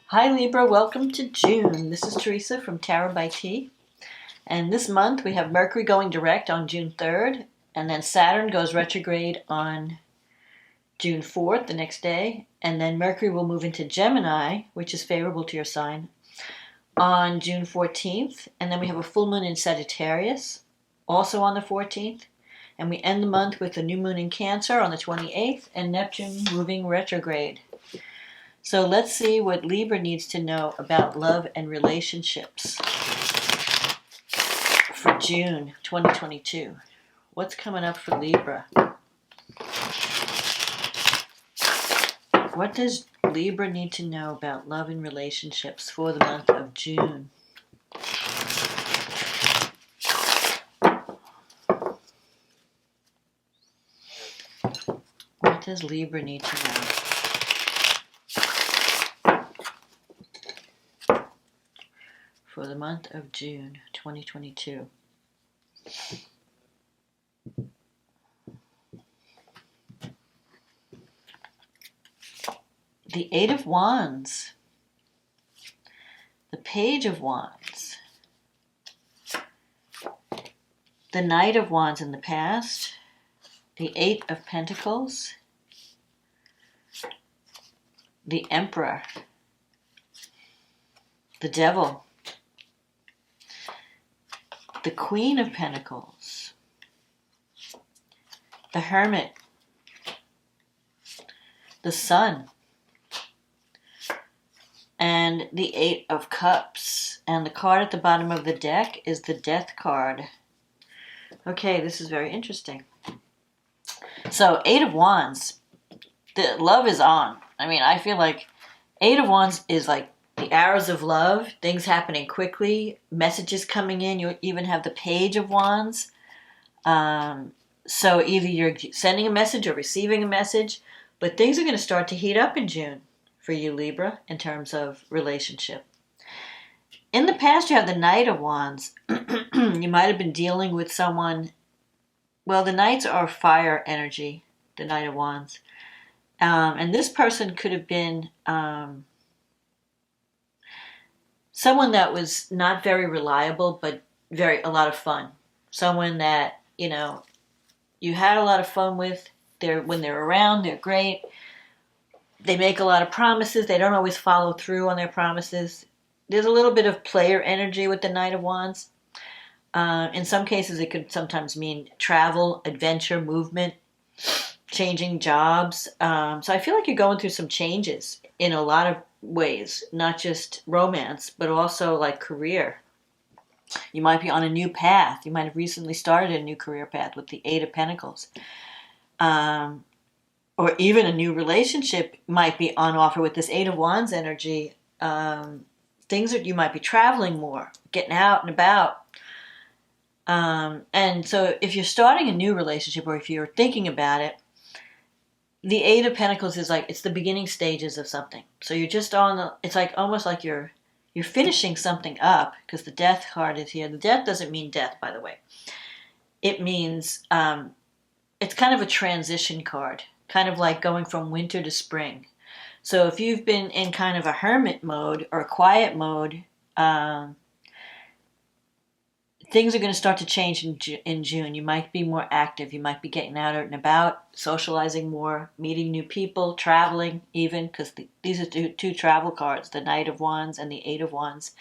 Hi Libra, welcome to June. This is Teresa from Tarot by T. And this month we have Mercury going direct on June 3rd, and then Saturn goes retrograde on June 4th, the next day, and then Mercury will move into Gemini, which is favorable to your sign, on June 14th, and then we have a full moon in Sagittarius, also on the 14th, and we end the month with the new moon in Cancer on the 28th, and Neptune moving retrograde. So let's see what Libra needs to know about love and relationships for June 2022. What's coming up for Libra? What does Libra need to know about love and relationships for the month of June? What does Libra need to know? For the month of June 2022. The Eight of Wands, the Page of Wands, the Knight of Wands in the past, the Eight of Pentacles, the Emperor, the Devil, the Queen of Pentacles, the Hermit, the Sun, and the Eight of Cups. And the card at the bottom of the deck is the Death card. Okay, this is very interesting. So, Eight of Wands, the love is on. I mean, I feel like Eight of Wands is like the arrows of love, things happening quickly, messages coming in. You even have the Page of Wands. So either you're sending a message or receiving a message, but things are going to start to heat up in June for you, Libra, in terms of relationship. In the past, you have the Knight of Wands. You might have been dealing with someone. Well, the Knights are fire energy, the Knight of Wands. And this person could have been someone that was not very reliable, but a lot of fun. Someone that, you had a lot of fun with. When they're around, they're great. They make a lot of promises. They don't always follow through on their promises. There's a little bit of player energy with the Knight of Wands. In some cases, it could sometimes mean travel, adventure, movement, changing jobs. So I feel like you're going through some changes in a lot of ways, not just romance, but also like career. You might be on a new path. You might have recently started a new career path with the Eight of Pentacles. Or even a new relationship might be on offer with this Eight of Wands energy. Things that you might be traveling more, getting out and about. And so if you're starting a new relationship or if you're thinking about it, the Eight of Pentacles is like, it's the beginning stages of something. So you're just it's like almost like you're finishing something up, because the Death card is here. The Death doesn't mean death, by the way. It means, it's kind of a transition card, kind of like going from winter to spring. So if you've been in kind of a hermit mode or a quiet mode, things are going to start to change in June. You might be more active. You might be getting out and about, socializing more, meeting new people, traveling even, because these are two travel cards, the Knight of Wands and the Eight of Wands.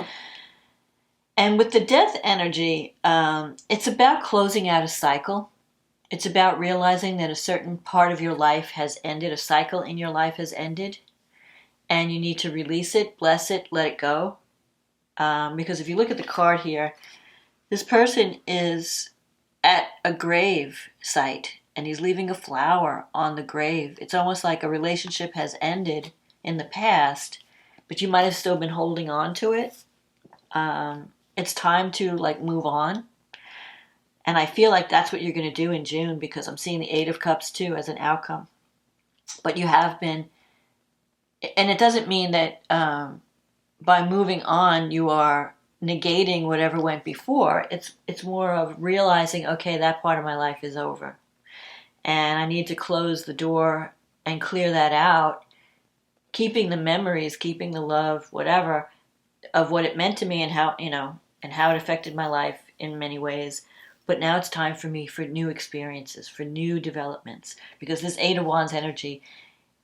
And with the Death energy, it's about closing out a cycle. It's about realizing that a certain part of your life has ended, a cycle in your life has ended, and you need to release it, bless it, let it go. Because if you look at the card here, this person is at a grave site, and he's leaving a flower on the grave. It's almost like a relationship has ended in the past, but you might have still been holding on to it. It's time to move on. And I feel like that's what you're going to do in June, because I'm seeing the Eight of Cups too as an outcome. But you have been, and it doesn't mean that by moving on you are negating whatever went before. It's more of realizing, okay, that part of my life is over. And I need to close the door and clear that out keeping the memories, keeping the love, whatever, of what it meant to me and how, and how it affected my life in many ways. But now it's time for me for new experiences, for new developments. Because this Eight of Wands energy,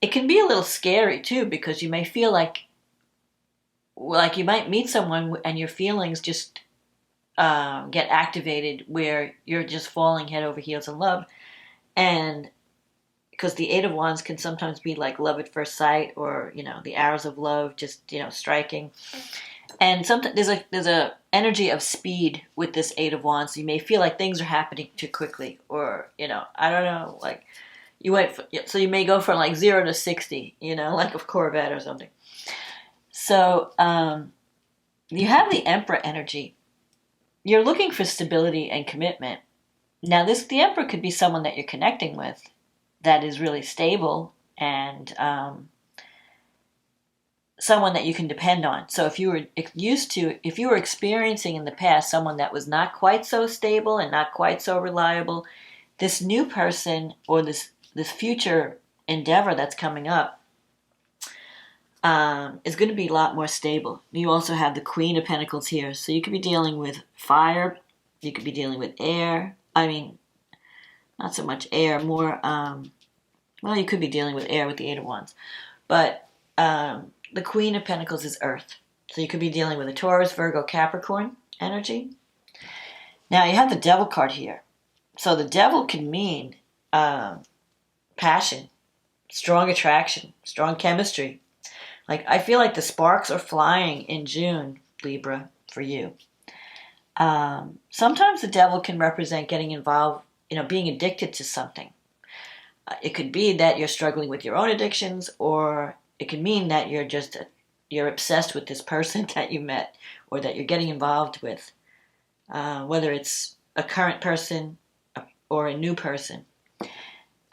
it can be a little scary too, because you may feel like you might meet someone and your feelings just get activated where you're just falling head over heels in love. And because the Eight of Wands can sometimes be like love at first sight, or, the arrows of love just, striking. And sometimes there's a energy of speed with this Eight of Wands. You may feel like things are happening too quickly, or, I don't know, like so you may go from like 0 to 60, like a Corvette or something. So you have the Emperor energy. You're looking for stability and commitment. Now, the Emperor could be someone that you're connecting with that is really stable and someone that you can depend on. So if you were experiencing in the past someone that was not quite so stable and not quite so reliable, this new person or this future endeavor that's coming up is going to be a lot more stable. You also have the Queen of Pentacles here. So you could be dealing with fire. You could be dealing with air. I mean, not so much air, more, you could be dealing with air with the Eight of Wands. But the Queen of Pentacles is earth. So you could be dealing with a Taurus, Virgo, Capricorn energy. Now you have the Devil card here. So the Devil can mean passion, strong attraction, strong chemistry. Like, I feel like the sparks are flying in June, Libra, for you. Sometimes the Devil can represent getting involved, being addicted to something. It could be that you're struggling with your own addictions, or it can mean that you're obsessed with this person that you met or that you're getting involved with, whether it's a current person or a new person.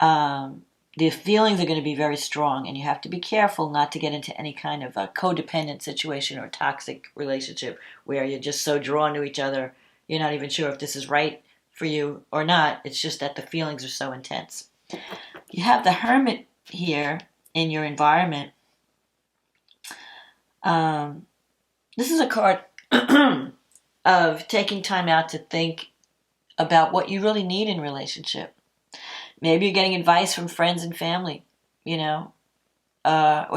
The feelings are going to be very strong, and you have to be careful not to get into any kind of a codependent situation or toxic relationship where you're just so drawn to each other, you're not even sure if this is right for you or not. It's just that the feelings are so intense. You have the Hermit here in your environment. This is a card of taking time out to think about what you really need in a relationship. Maybe you're getting advice from friends and family, or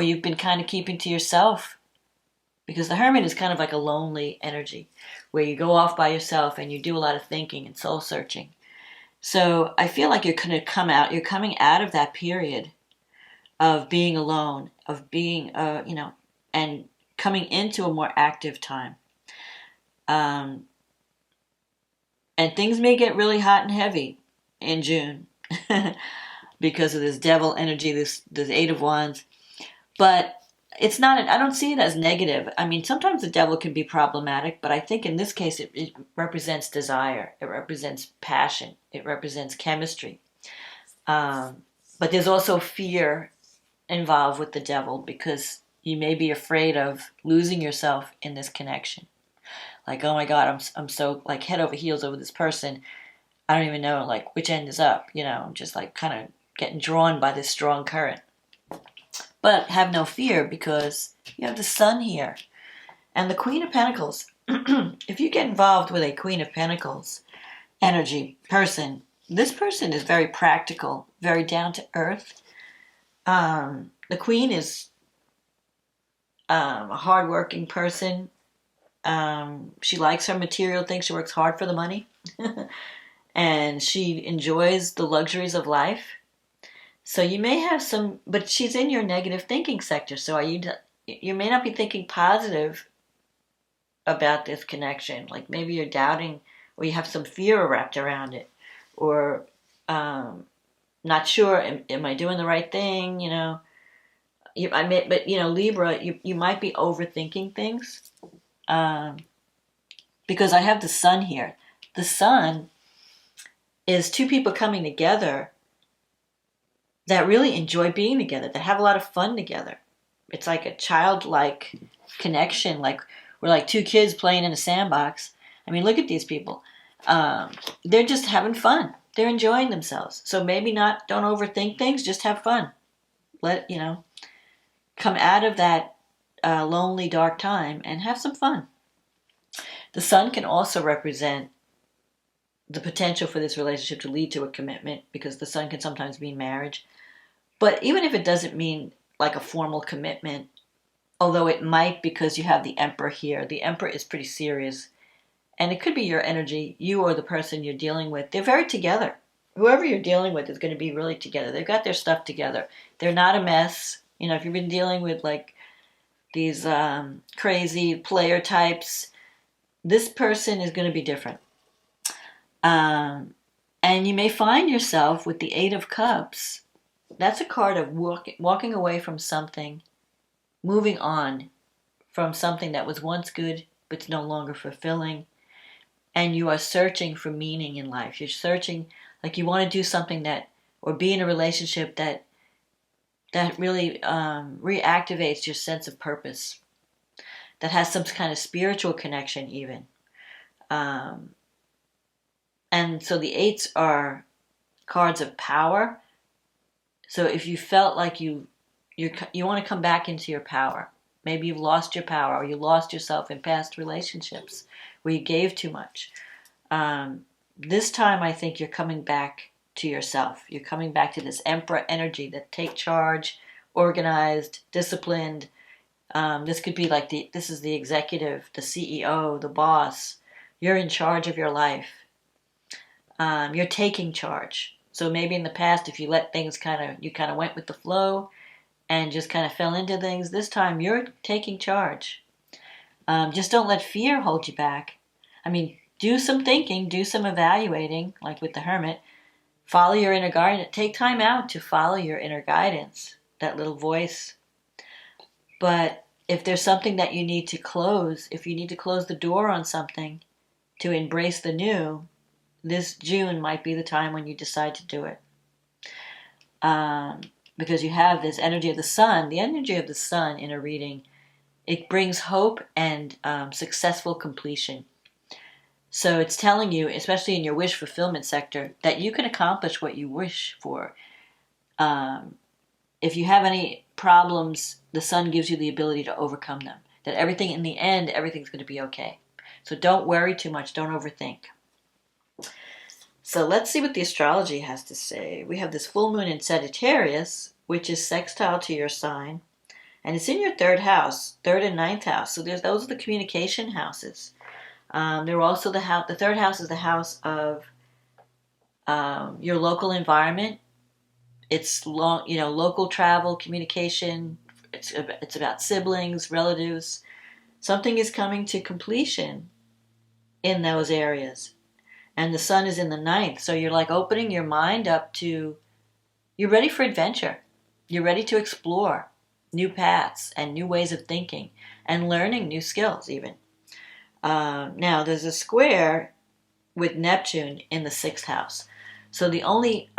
you've been kind of keeping to yourself, because the Hermit is kind of like a lonely energy where you go off by yourself and you do a lot of thinking and soul searching. So I feel like you're coming out of that period of being alone, of being, and coming into a more active time. And things may get really hot and heavy in June because of this Devil energy, this Eight of Wands. But it's not, I don't see it as negative. I mean, sometimes the Devil can be problematic, but I think in this case it represents desire. It represents passion. It represents chemistry. But there's also fear involved with the Devil, because you may be afraid of losing yourself in this connection. Like, oh my God, I'm so like head over heels over this person. I don't even know like which end is up, I'm just like kind of getting drawn by this strong current. But have no fear, because you have the Sun here and the Queen of Pentacles. If you get involved with a Queen of Pentacles energy person, this person is very practical, very down to earth. The Queen is a hardworking person. She likes her material things. She works hard for the money. And she enjoys the luxuries of life. So you may have but she's in your negative thinking sector. So you may not be thinking positive about this connection. Like maybe you're doubting, or you have some fear wrapped around it, or not sure, am I doing the right thing? Libra, you might be overthinking things, because I have the Sun here. The Sun is two people coming together that really enjoy being together, that have a lot of fun together. It's like a childlike connection, like we're like two kids playing in a sandbox. I mean, look at these people. They're just having fun. They're enjoying themselves. So maybe don't overthink things, just have fun. Because come out of that lonely, dark time and have some fun. The sun can also represent the potential for this relationship to lead to a commitment, because the sun can sometimes mean marriage. But even if it doesn't mean like a formal commitment, although it might, because you have the Emperor here. The Emperor is pretty serious. And it could be your energy, you or the person you're dealing with. They're very together. Whoever you're dealing with is going to be really together. They've got their stuff together. They're not a mess. You know, if you've been dealing with like these crazy player types, this person is going to be different. And you may find yourself with the Eight of Cups. That's a card of walking away from something, moving on from something that was once good but no longer fulfilling. And you are searching for meaning in life. You're searching, like you want to do something that, or be in a relationship that really reactivates your sense of purpose, that has some kind of spiritual connection even. And so the eights are cards of power. So if you felt like you want to come back into your power, maybe you've lost your power, or you lost yourself in past relationships where you gave too much. This time I think you're coming back to yourself. You're coming back to this Emperor energy that take charge, organized, disciplined. This could be like this is the executive, the CEO, the boss. You're in charge of your life. You're taking charge. So maybe in the past, if you let things you kind of went with the flow and just kind of fell into things, this time you're taking charge. Just don't let fear hold you back. I mean, do some thinking, do some evaluating, like with the Hermit. Follow your inner guidance. Take time out to follow your inner guidance, that little voice. But if there's something that you need to close, if you need to close the door on something to embrace the new, this June might be the time when you decide to do it. Because you have this energy of the sun. The energy of the sun in a reading, it brings hope and successful completion. So it's telling you, especially in your wish fulfillment sector, that you can accomplish what you wish for. If you have any problems, the sun gives you the ability to overcome them. That everything, in the end, everything's going to be okay. So don't worry too much. Don't overthink. So let's see what the astrology has to say. We have this full moon in Sagittarius, which is sextile to your sign. And it's in your third house, third and ninth house. So those are the communication houses. They're also the third house is the house of your local environment. It's local travel, communication. It's about siblings, relatives. Something is coming to completion in those areas. And the sun is in the ninth. So you're like opening your mind up to, you're ready for adventure. You're ready to explore new paths and new ways of thinking and learning new skills even. Now there's a square with Neptune in the sixth house. So the only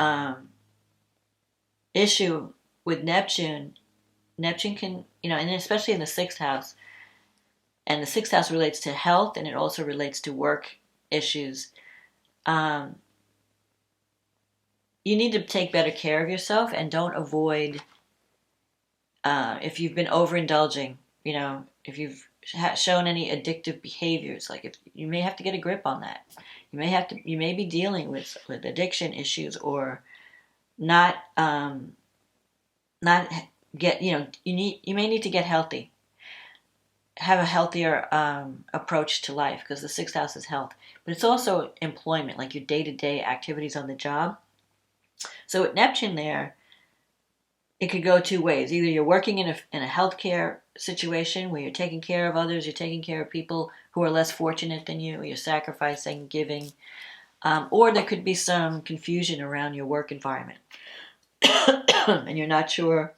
issue with Neptune can, and especially in the sixth house, and the sixth house relates to health and it also relates to work issues. You need to take better care of yourself and don't avoid, if you've been overindulging, if you've shown any addictive behaviors, like if you may have to get a grip on that. You may be dealing with addiction issues, or you may need to get healthy. Have a healthier approach to life, because the sixth house is health. But it's also employment, like your day-to-day activities on the job. So with Neptune there, it could go two ways. Either you're working in a healthcare situation where you're taking care of others, you're taking care of people who are less fortunate than you, or you're sacrificing, giving, or there could be some confusion around your work environment. And you're not sure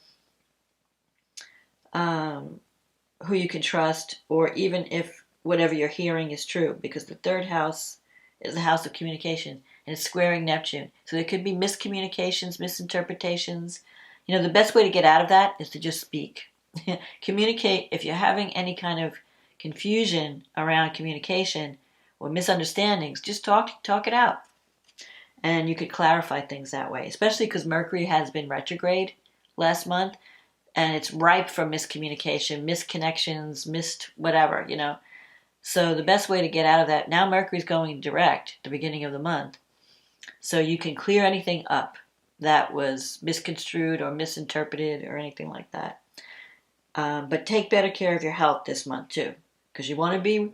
who you can trust, or even if whatever you're hearing is true, because the third house is the house of communication, and it's squaring Neptune. So there could be miscommunications, misinterpretations. The best way to get out of that is to just speak. Communicate. If you're having any kind of confusion around communication or misunderstandings, just talk it out. And you could clarify things that way, especially because Mercury has been retrograde last month. and it's ripe for miscommunication, misconnections, missed whatever, you know. So the best way to get out of that, now Mercury's going direct at the beginning of the month, so you can clear anything up that was misconstrued or misinterpreted or anything like that. But take better care of your health this month too, because you want to be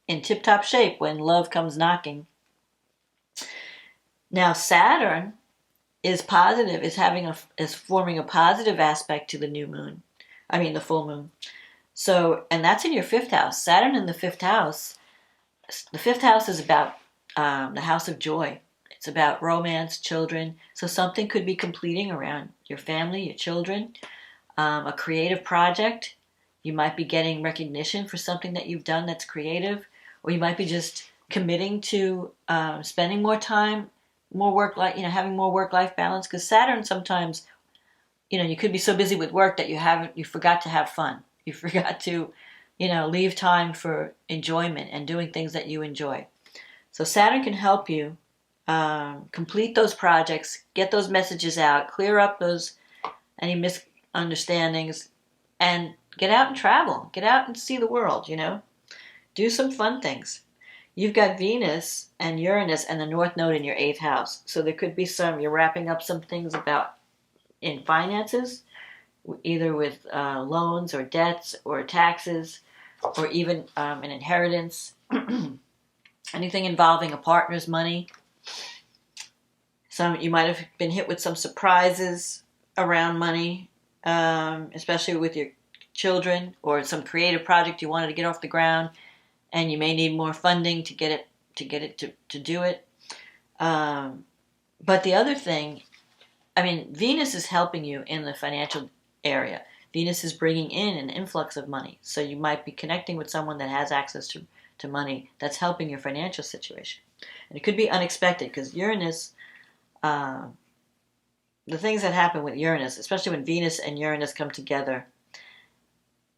in tip-top shape when love comes knocking. Now Saturn is positive, is forming a positive aspect to the new moon. I mean the full moon. So, and that's in your fifth house. Saturn in the fifth house. The fifth house is about the house of joy. It's about romance, children. So something could be completing around your family, your children, a creative project. You might be getting recognition for something that you've done that's creative, or you might be just committing to spending more time, more work life, having more work-life balance. Because Saturn sometimes, you could be so busy with work that you forgot to have fun. You forgot to, leave time for enjoyment and doing things that you enjoy. So Saturn can help you complete those projects, get those messages out, clear up any misunderstandings, and get out and travel. Get out and see the world, Do some fun things. You've got Venus and Uranus and the North Node in your 8th house. So there could be you're wrapping up some things in finances, either with loans or debts or taxes, or even an inheritance. Anything involving a partner's money. You might have been hit with some surprises around money, especially with your children, or some creative project you wanted to get off the ground, and you may need more funding to get it to do it. But the other thing, Venus is helping you in the financial area. Venus is bringing in an influx of money, so you might be connecting with someone that has access to money that's helping your financial situation. And it could be unexpected, because Uranus, the things that happen with Uranus, especially when Venus and Uranus come together,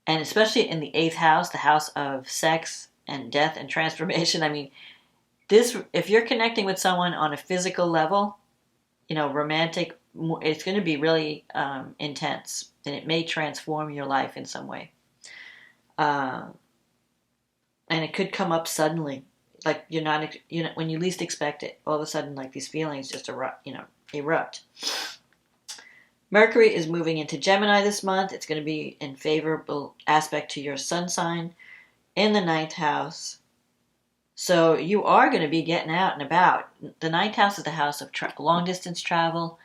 and especially in the 8th house, the house of sex and death and transformation. If you're connecting with someone on a physical level, romantic, it's going to be really intense, and it may transform your life in some way. And it could come up suddenly, like when you least expect it. All of a sudden, like these feelings just erupt. Mercury is moving into Gemini this month. It's going to be in favorable aspect to your sun sign in the 9th house. So you are going to be getting out and about. The 9th house is the house of long distance travel,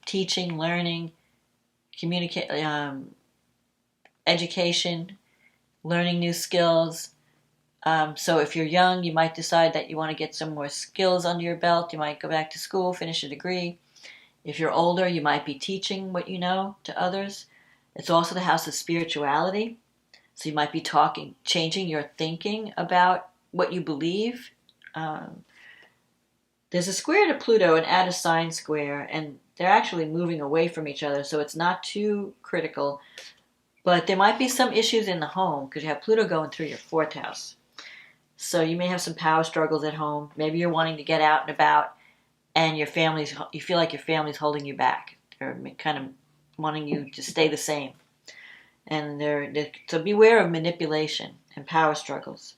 teaching, learning, education, learning new skills. So if you're young, you might decide that you want to get some more skills under your belt. You might go back to school, finish a degree. If you're older, you might be teaching what you know to others. It's also the house of spirituality. So you might be changing your thinking about what you believe. There's a square to Pluto, an add a sign square, and they're actually moving away from each other, so it's not too critical. But there might be some issues in the home, because you have Pluto going through your 4th house. So you may have some power struggles at home. Maybe you're wanting to get out and about, and you feel like your family's holding you back. They're kind of wanting you to stay the same. And so beware of manipulation and power struggles.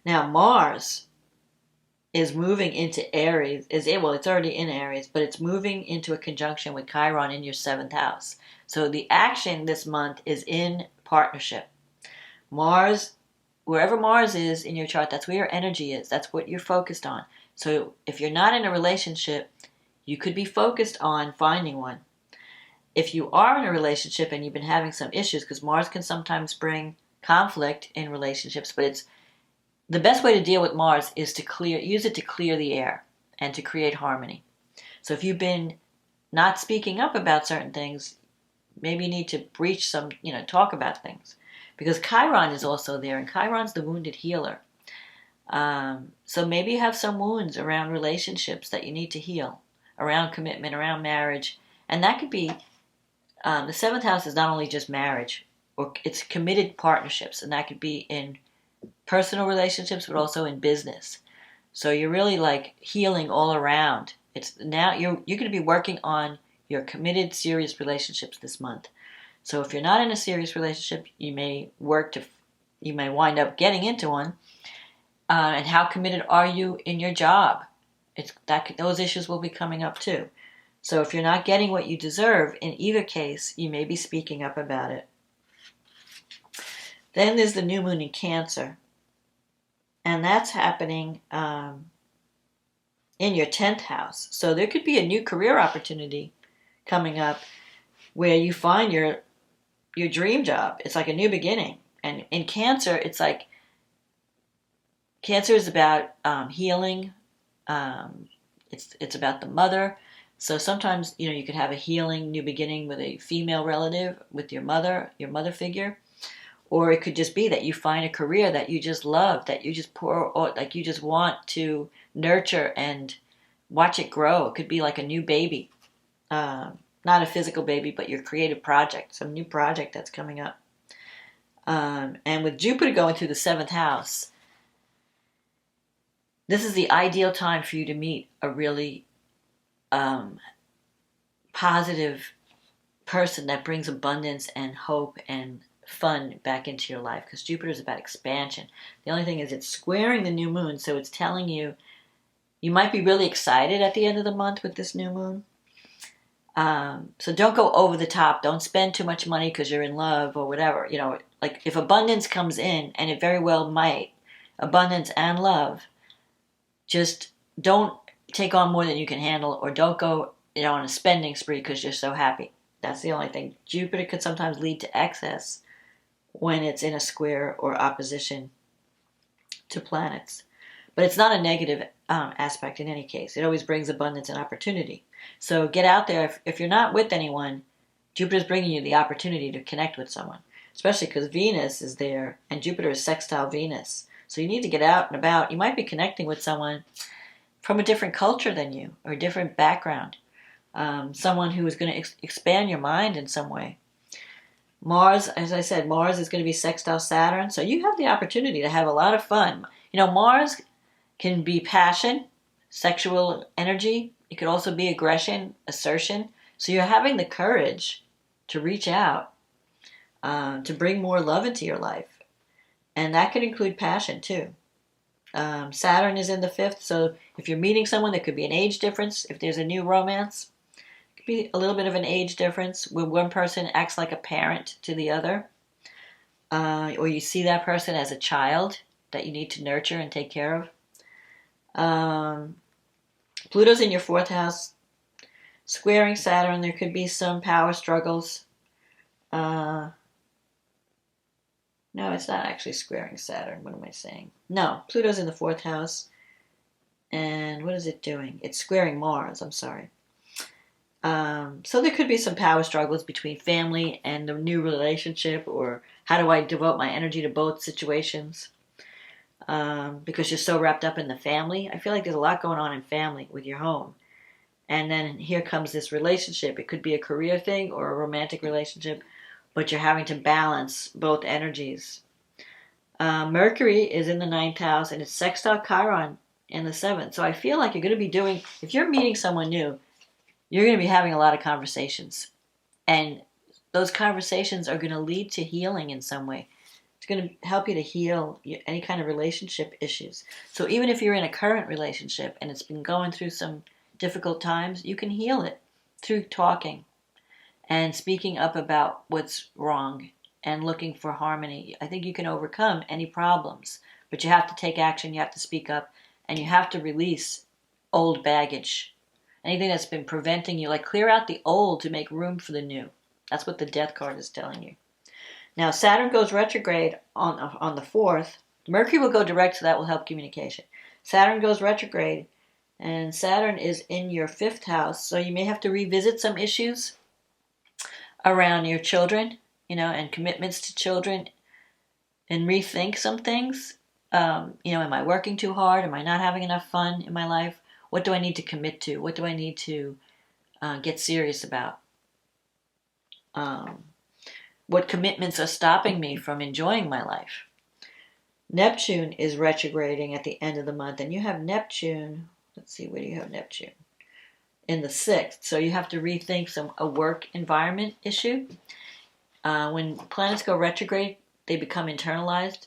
Now Mars is moving into Aries. It's already in Aries, but it's moving into a conjunction with Chiron in your 7th house. So the action this month is in partnership. Mars, wherever Mars is in your chart, that's where your energy is. That's what you're focused on. So if you're not in a relationship, you could be focused on finding one. If you are in a relationship and you've been having some issues, because Mars can sometimes bring conflict in relationships, but the best way to deal with Mars is use it to clear the air and to create harmony. So if you've been not speaking up about certain things, maybe you need to talk about things. Because Chiron is also there, and Chiron's the wounded healer. So maybe you have some wounds around relationships that you need to heal, around commitment, around marriage. And that could be, the 7th house is not only just marriage, or it's committed partnerships, and that could be in personal relationships, but also in business. So you're really like healing all around. It's now you're going to be working on your committed, serious relationships this month. So if you're not in a serious relationship, you may wind up getting into one. And how committed are you in your job? Those issues will be coming up too. So if you're not getting what you deserve, in either case, you may be speaking up about it. Then there's the new moon in Cancer. And that's happening in your 10th house. So there could be a new career opportunity coming up where you find your dream job. It's like a new beginning. And in Cancer, it's like Cancer is about healing. It's about the mother. So sometimes, you could have a healing new beginning with a female relative, with your mother figure. Or it could just be that you find a career that you just love, that you just like you just want to nurture and watch it grow. It could be like a new baby. Not a physical baby, but your creative project, some new project that's coming up. And with Jupiter going through the 7th house, this is the ideal time for you to meet a really positive person that brings abundance and hope and fun back into your life, because Jupiter is about expansion. The only thing is it's squaring the new moon, so it's telling you might be really excited at the end of the month with this new moon. So don't go over the top. Don't spend too much money because you're in love or whatever. Like if abundance comes in, and it very well might, abundance and love, just don't take on more than you can handle, or don't go on a spending spree because you're so happy. That's the only thing. Jupiter could sometimes lead to excess when it's in a square or opposition to planets. But it's not a negative aspect in any case. It always brings abundance and opportunity. So get out there. If you're not with anyone, Jupiter's bringing you the opportunity to connect with someone, especially because Venus is there, and Jupiter is sextile Venus. So you need to get out and about. You might be connecting with someone from a different culture than you, or a different background. Someone who is going to expand your mind in some way. Mars, as I said, Mars is going to be sextile Saturn, so you have the opportunity to have a lot of fun. Mars can be passion, sexual energy. It could also be aggression, assertion. So you're having the courage to reach out, to bring more love into your life. And that could include passion too. Saturn is in the 5th, so if you're meeting someone, there could be an age difference. If there's a new romance, it could be a little bit of an age difference where one person acts like a parent to the other. Or you see that person as a child that you need to nurture and take care of. Pluto's in your 4th house, squaring Saturn. There could be some power struggles. No, it's not actually squaring Saturn. What am I saying? No, Pluto's in the 4th house. And what is it doing? It's squaring Mars. I'm sorry. So there could be some power struggles between family and the new relationship, or how do I devote my energy to both situations? Because you're so wrapped up in the family. I feel like there's a lot going on in family with your home. And then here comes this relationship. It could be a career thing or a romantic relationship, but you're having to balance both energies. Mercury is in the 9th house, and it's sextile Chiron in the 7th. So I feel like you're going to be if you're meeting someone new, you're going to be having a lot of conversations. And those conversations are going to lead to healing in some way. It's going to help you to heal any kind of relationship issues. So even if you're in a current relationship and it's been going through some difficult times, you can heal it through talking and speaking up about what's wrong and looking for harmony. I think you can overcome any problems, but you have to take action, you have to speak up, and you have to release old baggage. Anything that's been preventing you, like clear out the old to make room for the new. That's what the Death card is telling you. Now, Saturn goes retrograde on the 4th. Mercury will go direct, so that will help communication. Saturn goes retrograde, and Saturn is in your 5th house, so you may have to revisit some issues around your children, and commitments to children, and rethink some things. Am I working too hard? Am I not having enough fun in my life? What do I need to commit to? What do I need to get serious about? What commitments are stopping me from enjoying my life? Neptune is retrograding at the end of the month, and you have Neptune. Let's see, where do you have Neptune? In the 6th. So you have to rethink a work environment issue. When planets go retrograde, they become internalized.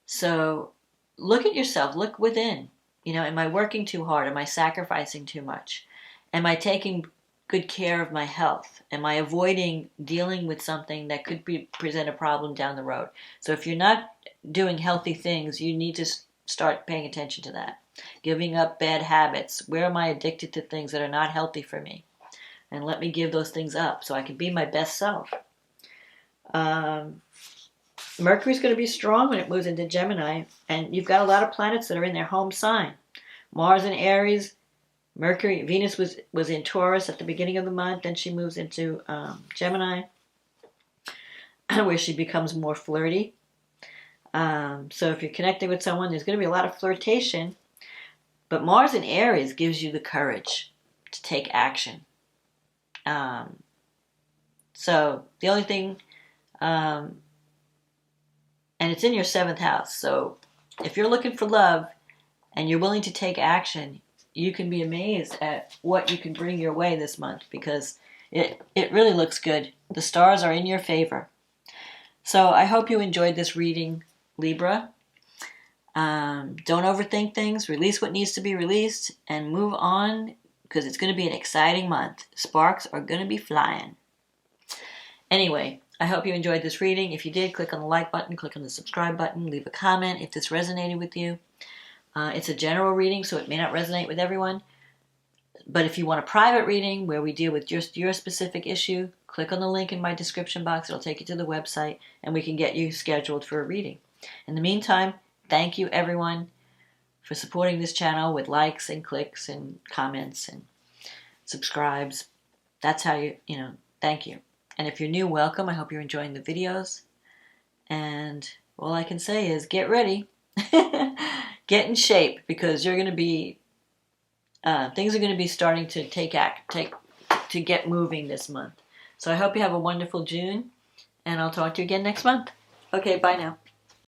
So look at yourself. Look within. You know, am I working too hard? Am I sacrificing too much? Am I taking good care of my health? Am I avoiding dealing with something that could present a problem down the road? So if you're not doing healthy things, you need to start paying attention to that. Giving up bad habits. Where am I addicted to things that are not healthy for me? And let me give those things up so I can be my best self. Mercury's going to be strong when it moves into Gemini, and you've got a lot of planets that are in their home sign. Mars in Aries, Mercury, Venus was in Taurus at the beginning of the month, then she moves into Gemini, where she becomes more flirty. So if you're connecting with someone, there's going to be a lot of flirtation, but Mars in Aries gives you the courage to take action. So the only thing, and it's in your 7th house, so if you're looking for love and you're willing to take action, you can be amazed at what you can bring your way this month, because it really looks good. The stars are in your favor. So I hope you enjoyed this reading, Libra. Don't overthink things. Release what needs to be released and move on, because it's going to be an exciting month. Sparks are going to be flying. Anyway, I hope you enjoyed this reading. If you did, click on the like button, click on the subscribe button, leave a comment if this resonated with you. It's a general reading, so it may not resonate with everyone. But if you want a private reading where we deal with just your specific issue, click on the link in my description box. It'll take you to the website, and we can get you scheduled for a reading. In the meantime, thank you, everyone, for supporting this channel with likes and clicks and comments and subscribes. That's how thank you. And if you're new, welcome. I hope you're enjoying the videos. And all I can say is get ready. Get in shape, because you're going to be, things are going to be starting to to get moving this month. So I hope you have a wonderful June, and I'll talk to you again next month. Okay, bye now.